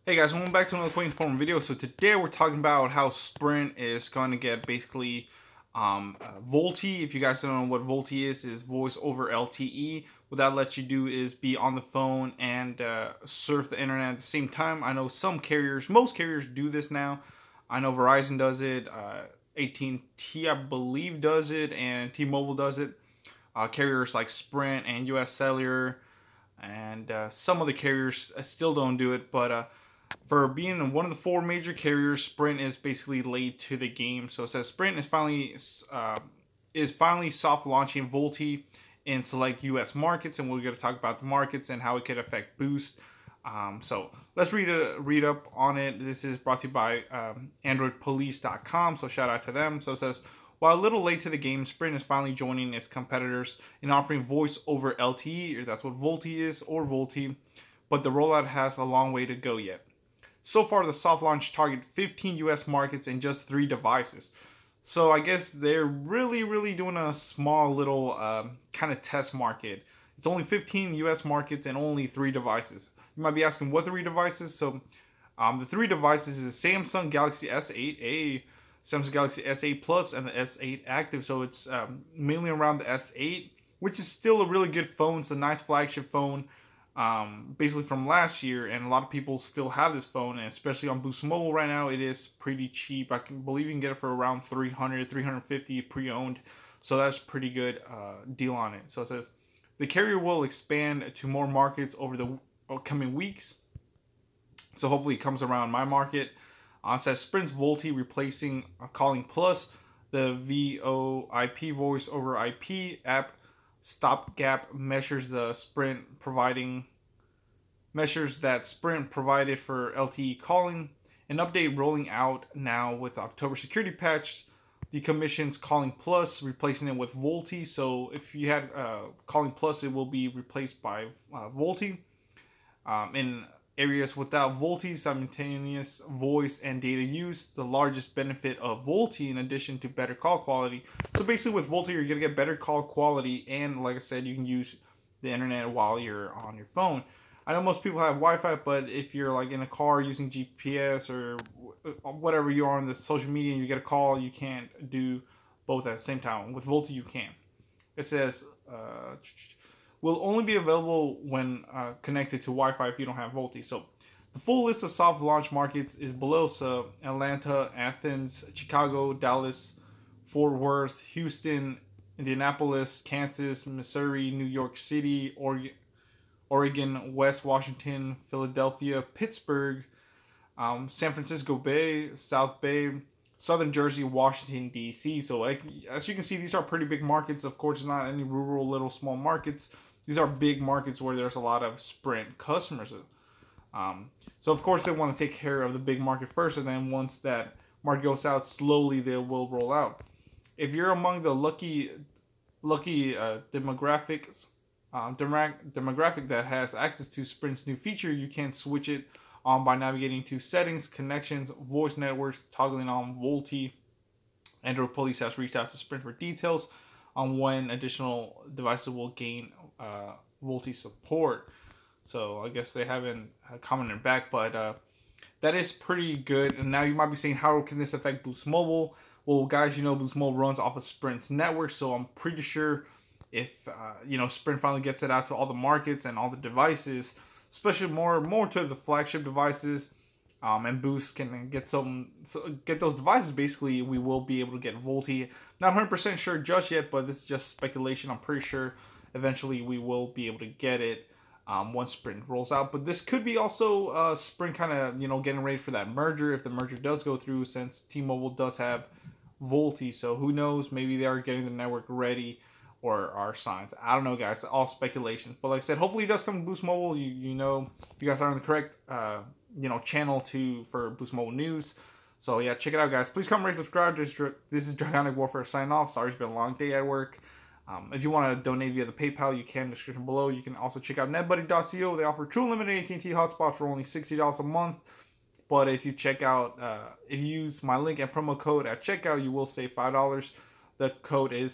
Hey guys, welcome back to another quick informative video. So today we're talking about how Sprint is going to get basically VoLTE. If you guys don't know what VoLTE is voice over LTE. What that lets you do is be on the phone and surf the internet at the same time. I know some carriers, most carriers do this now. I know Verizon does it, AT&T I believe does it, and T-Mobile does it. Carriers like Sprint and US Cellular and some other carriers still don't do it, but for being one of the four major carriers, Sprint is basically late to the game. So it says Sprint is finally soft launching VoLTE in select U.S. markets, and we're going to talk about the markets and how it could affect Boost. So let's read up on it. This is brought to you by AndroidPolice.com. So shout out to them. So it says, while a little late to the game, Sprint is finally joining its competitors in offering voice over LTE, or that's what VoLTE is, or VoLTE, but the rollout has a long way to go yet. So far, the soft launch targeted 15 US markets and just 3 devices. So I guess they're really doing a small little kind of test market. It's only 15 US markets and only 3 devices. You might be asking what 3 devices? So the 3 devices is Samsung Galaxy S8, Samsung Galaxy S8 Plus, and the S8 Active. So it's mainly around the S8, which is still a really good phone. It's a nice flagship phone. Basically from last year, and a lot of people still have this phone, and especially on Boost Mobile right now it is pretty cheap. I can believe you can get it for around 350 pre-owned, so that's pretty good deal on it. So it says the carrier will expand to more markets over the coming weeks, so hopefully it comes around my market. It says Sprint's VoLTE replacing Calling Plus, the VoIP voice over IP app stopgap measures that Sprint provided for LTE calling. An update rolling out now with October security patch. The commission's Calling Plus, replacing it with VoLTE. So if you had Calling Plus, it will be replaced by VoLTE. In areas without VoLTE, simultaneous voice and data use, the largest benefit of VoLTE in addition to better call quality. So basically with VoLTE, you're going to get better call quality, and like I said, you can use the internet while you're on your phone. I know most people have Wi-Fi, but if you're like in a car using GPS or whatever you are on the social media and you get a call, you can't do both at the same time. With VoLTE, you can. It says will only be available when connected to Wi-Fi if you don't have VoLTE. So the full list of soft launch markets is below. So Atlanta, Athens, Chicago, Dallas, Fort Worth, Houston, Indianapolis, Kansas, Missouri, New York City, Oregon, West Washington, Philadelphia, Pittsburgh, San Francisco Bay, South Bay, Southern Jersey, Washington, D.C. So as you can see, these are pretty big markets. Of course, it's not any rural little small markets. These are big markets where there's a lot of Sprint customers. So of course they want to take care of the big market first, and then once that market goes out, slowly they will roll out. If you're among the lucky demographic that has access to Sprint's new feature, you can switch it on by navigating to Settings, Connections, Voice Networks, toggling on VoLTE. Android Police has reached out to Sprint for details on when additional devices will gain VoLTE support. So I guess they haven't commented back, but that is pretty good. And now you might be saying, how can this affect Boost Mobile? Well, guys, you know Boost Mobile runs off of Sprint's network, so I'm pretty sure if Sprint finally gets it out to all the markets and all the devices, especially more to the flagship devices, and Boost can get those devices, basically we will be able to get VoLTE. Not 100% sure just yet, but this is just speculation. I'm pretty sure eventually we will be able to get it once Sprint rolls out. But this could be also Sprint kind of getting ready for that merger, if the merger does go through, since T-Mobile does have VoLTE. So who knows, maybe they are getting the network ready or are signs. I don't know, guys. All speculation. But like I said, hopefully it does come to Boost Mobile. You guys are on the correct channel for Boost Mobile news. So yeah, check it out, guys. Please comment, rate, subscribe. This is Dragonic Warfare signing off. Sorry, it's been a long day at work. If you want to donate via the PayPal, you can in the description below. You can also check out netbuddy.co. They offer true unlimited AT&T Hotspot for only $60 a month. But if you if you use my link and promo code at checkout, you will save $5. The code is